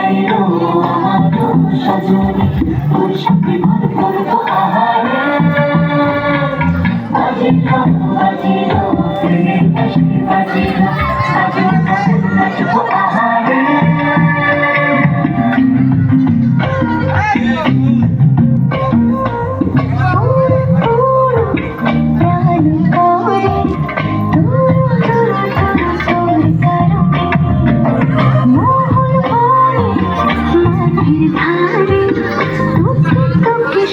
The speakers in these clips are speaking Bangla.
বাইরো আমার সাজনি তোর সাথে ঘর করবো আহারে বাজিলো বাজিলো প্রেমের বাঁশি বাজিলো বাজিলো নাচবো আহারে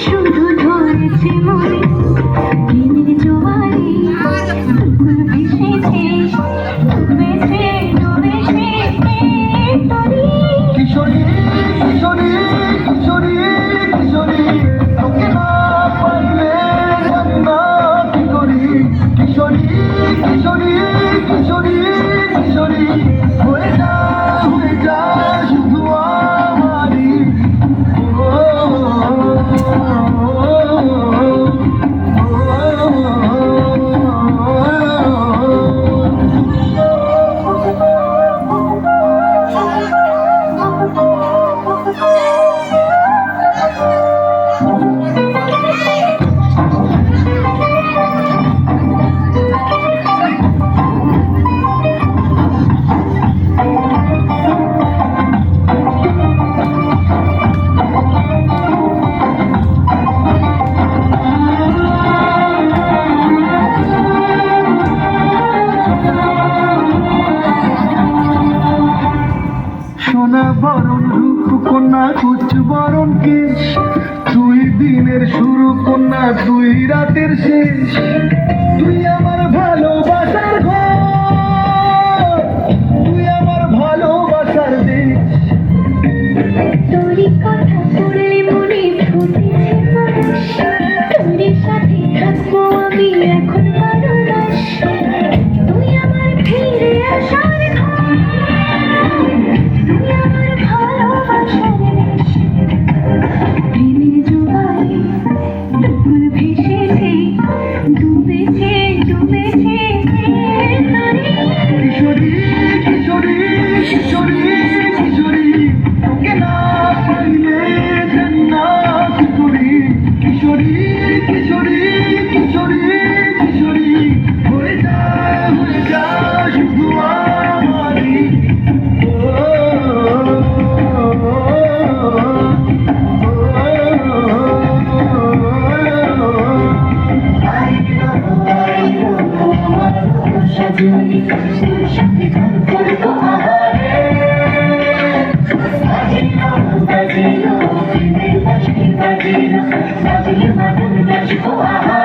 শুধু ধরেছে মনে প্রেমের জোয়ারে টুকুর ভেসেছে ডুবেছে ডুবেছে তরি কিশোরী কিশোরী কিশোরী কিশোরী তোকে না পাইলে জানি না কি করি কিশোরী কিশোরী কিশোরী কিশোরী হয়ে যা শুধু আমারই সোনা বরণ রূপ কন্যা কুচ বরণ কেশ দুই দিনের শুরু কন্যা দুই রাতের শেষ তুই আমার ভালোবাসার ঘর তুই আমার ভালোবাসার দেশ তোরই কথা পড়লে মনে ফুটেছে পরশ তোর সাথে থাকবো আমি এখন বারো মাস তুই আমার ফিরে আসার ঘর তুই আমার ভালোবাসার দেশ প্রেমের জোয়ারে টুকুর ভেসেছে ডুবেছে ডুবেছে তরি কিশোরী কিশোরী কিশোরী কিশোরী তোকে না পাইলে জানি না কি করি কিশোরী কিশোরী কিশোরী কিশোরী হয়ে যা শুধু আমারই সাজনি তোর সাথে ঘর করবো আহারে বাজিলো বাজিলো প্রেমের বাঁশি বাজিলো বাজিলো নাচবো আহারে